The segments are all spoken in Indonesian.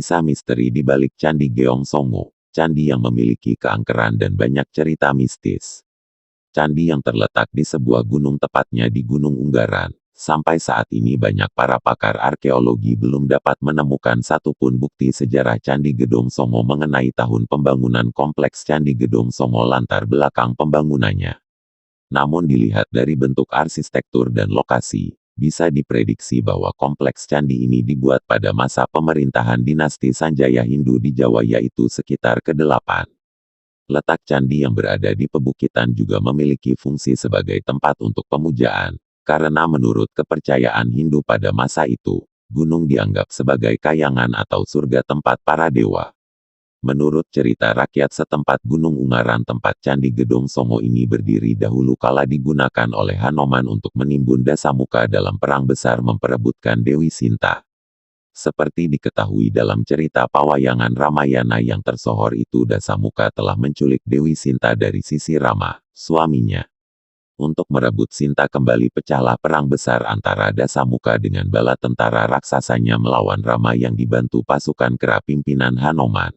Kisah misteri di balik Candi Gyeongsongo, candi yang memiliki keangkeran dan banyak cerita mistis. Candi yang terletak di sebuah gunung tepatnya di Gunung Unggaran. Sampai saat ini banyak para pakar arkeologi belum dapat menemukan satupun bukti sejarah Candi Gedong Songo mengenai tahun pembangunan kompleks Candi Gedong Songo latar belakang pembangunannya. Namun dilihat dari bentuk arsitektur dan lokasi, bisa diprediksi bahwa kompleks candi ini dibuat pada masa pemerintahan dinasti Sanjaya Hindu di Jawa yaitu sekitar ke-8. Letak candi yang berada di pebukitan juga memiliki fungsi sebagai tempat untuk pemujaan, karena menurut kepercayaan Hindu pada masa itu, gunung dianggap sebagai kayangan atau surga tempat para dewa. Menurut cerita rakyat setempat Gunung Ungaran tempat Candi Gedong Songo ini berdiri dahulu kala digunakan oleh Hanoman untuk menimbun Dasamuka dalam perang besar memperebutkan Dewi Sinta. Seperti diketahui dalam cerita pawayangan Ramayana yang tersohor itu Dasamuka telah menculik Dewi Sinta dari sisi Rama, suaminya. Untuk merebut Sinta kembali pecahlah perang besar antara Dasamuka dengan bala tentara raksasanya melawan Rama yang dibantu pasukan kera pimpinan Hanoman.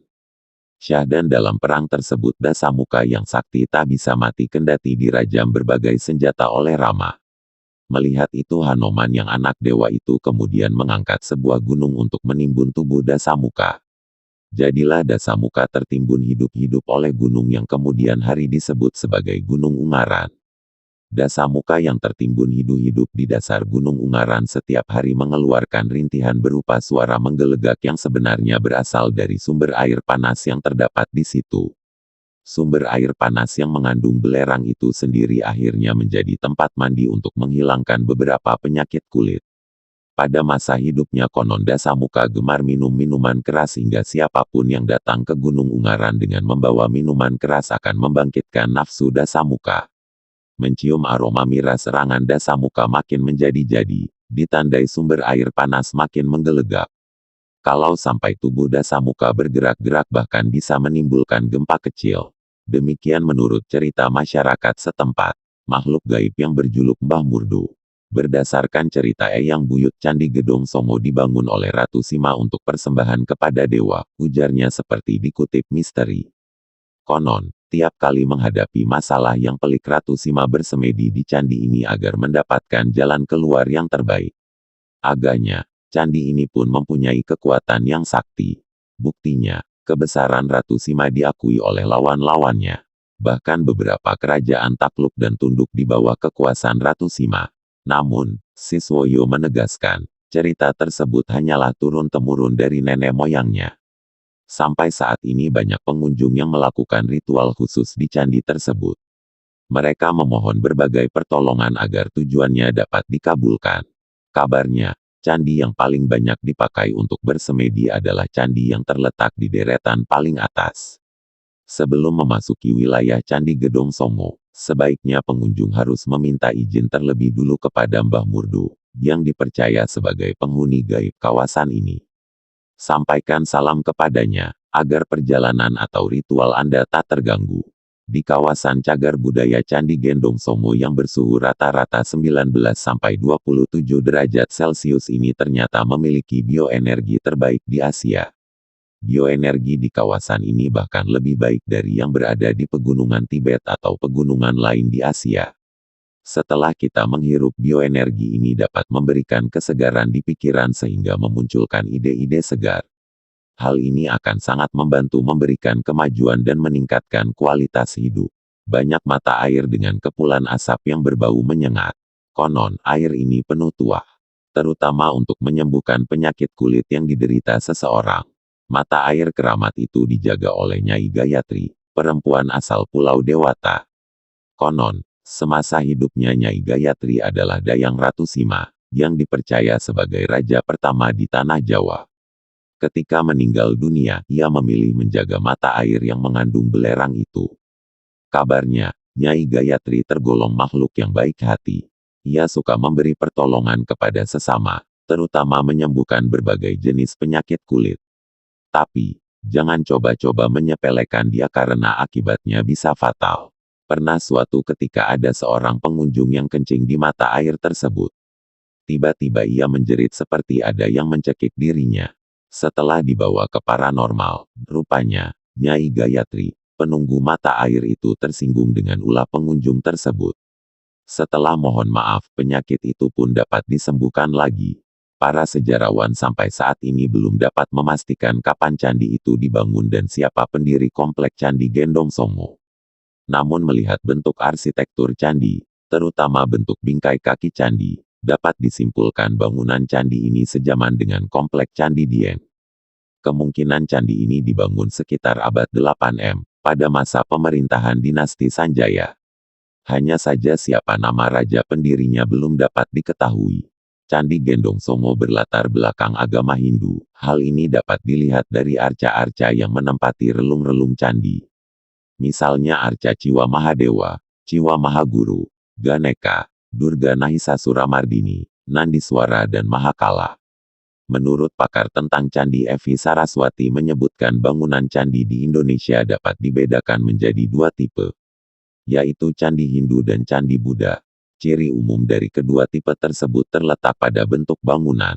Dan dalam perang tersebut Dasamuka yang sakti tak bisa mati kendati dirajam berbagai senjata oleh Rama. Melihat itu Hanoman yang anak dewa itu kemudian mengangkat sebuah gunung untuk menimbun tubuh Dasamuka. Jadilah Dasamuka tertimbun hidup-hidup oleh gunung yang kemudian hari disebut sebagai Gunung Ungaran. Dasamuka yang tertimbun hidup-hidup di dasar Gunung Ungaran setiap hari mengeluarkan rintihan berupa suara menggelegak yang sebenarnya berasal dari sumber air panas yang terdapat di situ. Sumber air panas yang mengandung belerang itu sendiri akhirnya menjadi tempat mandi untuk menghilangkan beberapa penyakit kulit. Pada masa hidupnya konon Dasamuka gemar minum minuman keras hingga siapapun yang datang ke Gunung Ungaran dengan membawa minuman keras akan membangkitkan nafsu Dasamuka. Mencium aroma miras serangan Dasamuka makin menjadi-jadi, ditandai sumber air panas makin menggelegak. Kalau sampai tubuh Dasamuka bergerak-gerak bahkan bisa menimbulkan gempa kecil. Demikian menurut cerita masyarakat setempat, makhluk gaib yang berjuluk Mbah Murdu. Berdasarkan cerita Eyang Buyut Candi Gedong Songo dibangun oleh Ratu Sima untuk persembahan kepada dewa, ujarnya seperti dikutip misteri. Konon, tiap kali menghadapi masalah yang pelik Ratu Sima bersemedi di candi ini agar mendapatkan jalan keluar yang terbaik. Agaknya, candi ini pun mempunyai kekuatan yang sakti. Buktinya, kebesaran Ratu Sima diakui oleh lawan-lawannya. Bahkan beberapa kerajaan takluk dan tunduk di bawah kekuasaan Ratu Sima. Namun, Siswoyo menegaskan, cerita tersebut hanyalah turun-temurun dari nenek moyangnya. Sampai saat ini banyak pengunjung yang melakukan ritual khusus di candi tersebut. Mereka memohon berbagai pertolongan agar tujuannya dapat dikabulkan. Kabarnya, candi yang paling banyak dipakai untuk bersemedi adalah candi yang terletak di deretan paling atas. Sebelum memasuki wilayah Candi Gedong Songo, sebaiknya pengunjung harus meminta izin terlebih dulu kepada Mbah Murdu, yang dipercaya sebagai penghuni gaib kawasan ini. Sampaikan salam kepadanya, agar perjalanan atau ritual Anda tak terganggu. Di kawasan cagar budaya Candi Gendong Songo yang bersuhu rata-rata 19-27 derajat Celcius ini ternyata memiliki bioenergi terbaik di Asia. Bioenergi di kawasan ini bahkan lebih baik dari yang berada di pegunungan Tibet atau pegunungan lain di Asia. Setelah kita menghirup bioenergi ini dapat memberikan kesegaran di pikiran sehingga memunculkan ide-ide segar. Hal ini akan sangat membantu memberikan kemajuan dan meningkatkan kualitas hidup. Banyak mata air dengan kepulan asap yang berbau menyengat. Konon, air ini penuh tuah. Terutama untuk menyembuhkan penyakit kulit yang diderita seseorang. Mata air keramat itu dijaga oleh Nyai Gayatri, perempuan asal Pulau Dewata. Konon, semasa hidupnya Nyai Gayatri adalah Dayang Ratu Sima, yang dipercaya sebagai raja pertama di tanah Jawa. Ketika meninggal dunia, ia memilih menjaga mata air yang mengandung belerang itu. Kabarnya, Nyai Gayatri tergolong makhluk yang baik hati. Ia suka memberi pertolongan kepada sesama, terutama menyembuhkan berbagai jenis penyakit kulit. Tapi, jangan coba-coba menyepelekan dia karena akibatnya bisa fatal. Pernah suatu ketika ada seorang pengunjung yang kencing di mata air tersebut. Tiba-tiba ia menjerit seperti ada yang mencekik dirinya. Setelah dibawa ke paranormal, rupanya, Nyai Gayatri, penunggu mata air itu tersinggung dengan ulah pengunjung tersebut. Setelah mohon maaf, penyakit itu pun dapat disembuhkan lagi. Para sejarawan sampai saat ini belum dapat memastikan kapan candi itu dibangun dan siapa pendiri komplek Candi Gendong Songo. Namun melihat bentuk arsitektur candi, terutama bentuk bingkai kaki candi, dapat disimpulkan bangunan candi ini sejaman dengan komplek Candi Dieng. Kemungkinan candi ini dibangun sekitar abad 8M, pada masa pemerintahan dinasti Sanjaya. Hanya saja siapa nama raja pendirinya belum dapat diketahui. Candi Gendong Songo berlatar belakang agama Hindu. Hal ini dapat dilihat dari arca-arca yang menempati relung-relung candi. Misalnya arca Ciwa Mahadewa, Ciwa Mahaguru, Ganeka, Durga Nahisasuramardini, Nandiswara dan Mahakala. Menurut pakar tentang candi Evi Saraswati menyebutkan bangunan candi di Indonesia dapat dibedakan menjadi dua tipe, yaitu candi Hindu dan candi Buddha. Ciri umum dari kedua tipe tersebut terletak pada bentuk bangunan.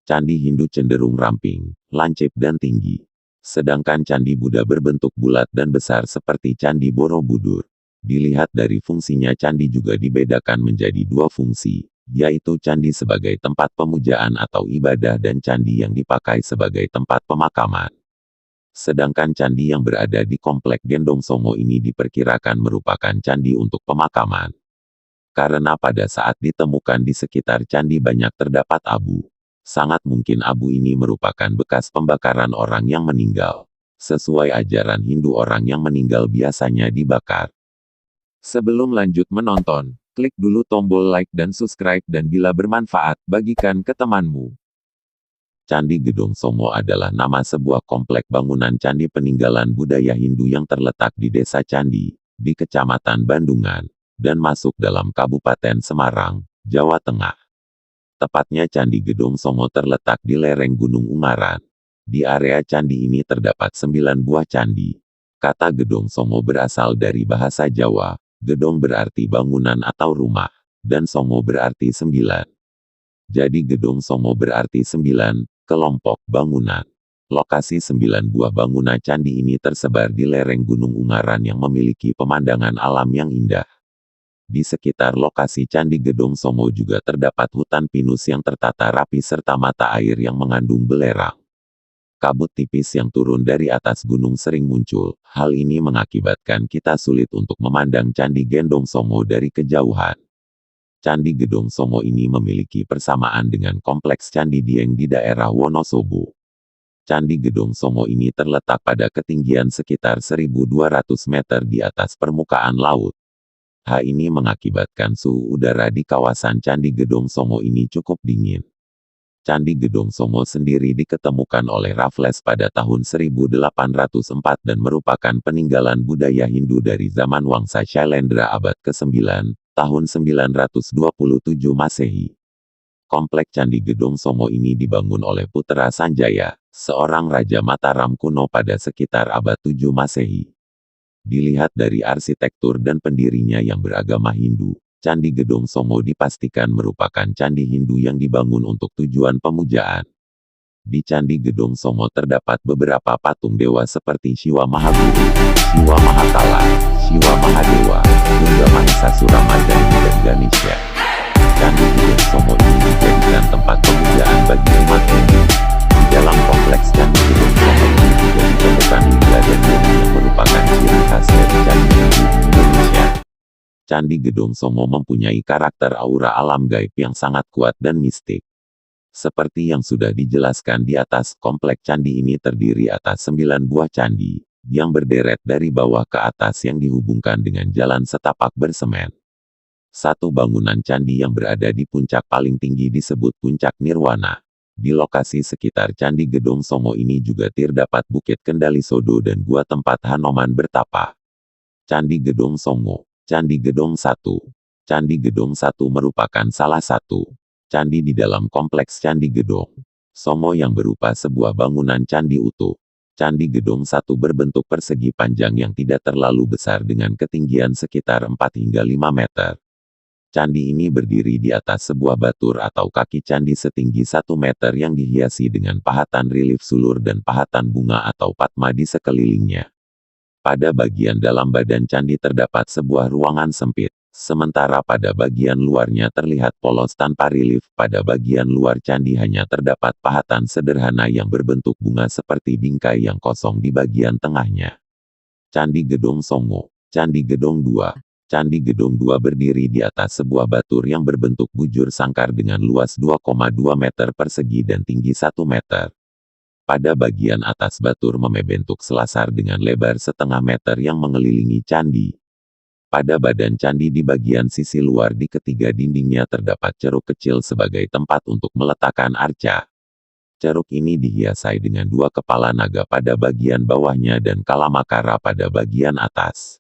Candi Hindu cenderung ramping, lancip dan tinggi. Sedangkan candi Buddha berbentuk bulat dan besar seperti candi Borobudur. Dilihat dari fungsinya candi juga dibedakan menjadi dua fungsi, yaitu candi sebagai tempat pemujaan atau ibadah dan candi yang dipakai sebagai tempat pemakaman. Sedangkan candi yang berada di komplek Gendong Songo ini diperkirakan merupakan candi untuk pemakaman. Karena pada saat ditemukan di sekitar candi banyak terdapat abu. Sangat mungkin abu ini merupakan bekas pembakaran orang yang meninggal. Sesuai ajaran Hindu orang yang meninggal biasanya dibakar. Sebelum lanjut menonton, klik dulu tombol like dan subscribe dan bila bermanfaat, bagikan ke temanmu. Candi Gedong Songo adalah nama sebuah komplek bangunan candi peninggalan budaya Hindu yang terletak di Desa Candi, di Kecamatan Bandungan, dan masuk dalam Kabupaten Semarang, Jawa Tengah. Tepatnya Candi Gedong Songo terletak di lereng Gunung Ungaran. Di area candi ini terdapat 9 buah candi. Kata Gedong Songo berasal dari bahasa Jawa. Gedong berarti bangunan atau rumah, dan Songo berarti 9. Jadi Gedong Songo berarti 9, kelompok bangunan. Lokasi 9 buah bangunan candi ini tersebar di lereng Gunung Ungaran yang memiliki pemandangan alam yang indah. Di sekitar lokasi Candi Gedong Songo juga terdapat hutan pinus yang tertata rapi serta mata air yang mengandung belerang. Kabut tipis yang turun dari atas gunung sering muncul. Hal ini mengakibatkan kita sulit untuk memandang Candi Gendong Songo dari kejauhan. Candi Gedong Songo ini memiliki persamaan dengan kompleks Candi Dieng di daerah Wonosobo. Candi Gedong Songo ini terletak pada ketinggian sekitar 1.200 meter di atas permukaan laut. Hal ini mengakibatkan suhu udara di kawasan Candi Gedong Songo ini cukup dingin. Candi Gedong Songo sendiri diketemukan oleh Raffles pada tahun 1804 dan merupakan peninggalan budaya Hindu dari zaman Wangsa Shailendra abad ke-9, tahun 927 Masehi. Komplek Candi Gedong Songo ini dibangun oleh putra Sanjaya, seorang raja Mataram kuno pada sekitar abad 7 Masehi. Dilihat dari arsitektur dan pendirinya yang beragama Hindu, Candi Gedong Songo dipastikan merupakan candi Hindu yang dibangun untuk tujuan pemujaan. Di Candi Gedong Songo terdapat beberapa patung dewa seperti Siwa Mahaguru, Siwa Mahakala, Siwa Mahadewa, Durga Mahisasuramardani dan Ganesha. Candi Gedong Songo ini dijadikan tempat pemujaan bagi umat Hindu. Di dalam kompleks Candi Gedong Songo ini juga ditemukan lingga dan mumi yang merupakan ciri khas dari candi Hindu di Indonesia. Candi Gedong Songo mempunyai karakter aura alam gaib yang sangat kuat dan mistik. Seperti yang sudah dijelaskan di atas, komplek candi ini terdiri atas 9 buah candi, yang berderet dari bawah ke atas yang dihubungkan dengan jalan setapak bersemen. Satu bangunan candi yang berada di puncak paling tinggi disebut Puncak Nirwana. Di lokasi sekitar Candi Gedong Songo ini juga terdapat Bukit Kendali Sodo dan gua tempat Hanoman bertapa. Candi Gedong Songo, Candi Gedong 1. Candi Gedong 1 merupakan salah satu candi di dalam kompleks Candi Gedong Songo yang berupa sebuah bangunan candi utuh. Candi Gedong 1 berbentuk persegi panjang yang tidak terlalu besar dengan ketinggian sekitar 4 hingga 5 meter. Candi ini berdiri di atas sebuah batur atau kaki candi setinggi 1 meter yang dihiasi dengan pahatan relief sulur dan pahatan bunga atau padma di sekelilingnya. Pada bagian dalam badan candi terdapat sebuah ruangan sempit, sementara pada bagian luarnya terlihat polos tanpa relief. Pada bagian luar candi hanya terdapat pahatan sederhana yang berbentuk bunga seperti bingkai yang kosong di bagian tengahnya. Candi Gedong Songo. Candi Gedong 2. Candi Gedong 2 berdiri di atas sebuah batur yang berbentuk bujur sangkar dengan luas 2,2 meter persegi dan tinggi 1 meter. Pada bagian atas batur membentuk selasar dengan lebar setengah meter yang mengelilingi candi. Pada badan candi di bagian sisi luar di ketiga dindingnya terdapat ceruk kecil sebagai tempat untuk meletakkan arca. Ceruk ini dihiasi dengan 2 kepala naga pada bagian bawahnya dan kalamakara pada bagian atas.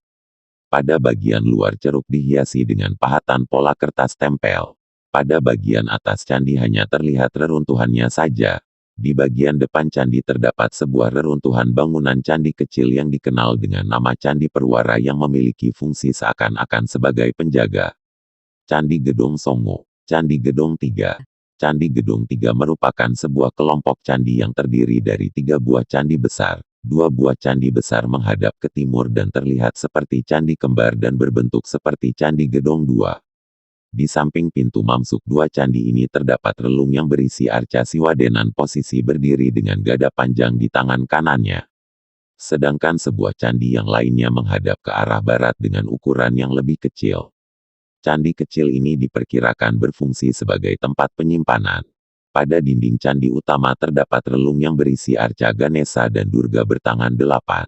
Pada bagian luar ceruk dihiasi dengan pahatan pola kertas tempel. Pada bagian atas candi hanya terlihat reruntuhannya saja. Di bagian depan candi terdapat sebuah reruntuhan bangunan candi kecil yang dikenal dengan nama Candi Perwara yang memiliki fungsi seakan-akan sebagai penjaga. Candi Gedong Songo. Candi Gedong 3. Candi Gedong 3 merupakan sebuah kelompok candi yang terdiri dari 3 buah candi besar. 2 buah candi besar menghadap ke timur dan terlihat seperti candi kembar dan berbentuk seperti Candi Gedong 2. Di samping pintu masuk 2 candi ini terdapat relung yang berisi arca Siwadenan posisi berdiri dengan gada panjang di tangan kanannya. Sedangkan sebuah candi yang lainnya menghadap ke arah barat dengan ukuran yang lebih kecil. Candi kecil ini diperkirakan berfungsi sebagai tempat penyimpanan. Pada dinding candi utama terdapat relung yang berisi arca Ganesha dan Durga bertangan 8.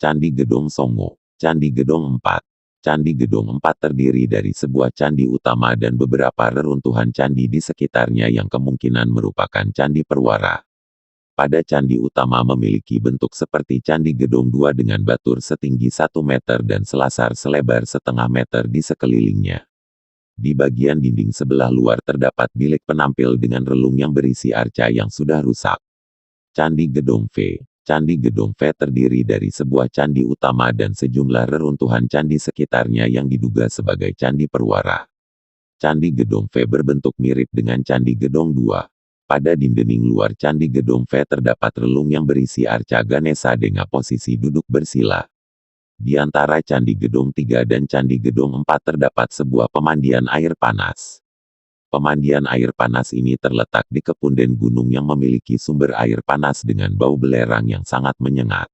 Candi Gedong Songo. Candi Gedong 4. Candi Gedong 4 terdiri dari sebuah candi utama dan beberapa reruntuhan candi di sekitarnya yang kemungkinan merupakan Candi Perwara. Pada candi utama memiliki bentuk seperti Candi Gedong 2 dengan batur setinggi 1 meter dan selasar selebar setengah meter di sekelilingnya. Di bagian dinding sebelah luar terdapat bilik penampil dengan relung yang berisi arca yang sudah rusak. Candi Gedong V. Candi Gedong V terdiri dari sebuah candi utama dan sejumlah reruntuhan candi sekitarnya yang diduga sebagai Candi Perwara. Candi Gedong V berbentuk mirip dengan Candi Gedong 2. Pada dinding luar Candi Gedong V terdapat relung yang berisi arca Ganesha dengan posisi duduk bersila. Di antara Candi Gedong 3 dan Candi Gedong 4 terdapat sebuah pemandian air panas. Pemandian air panas ini terletak di kepunden gunung yang memiliki sumber air panas dengan bau belerang yang sangat menyengat.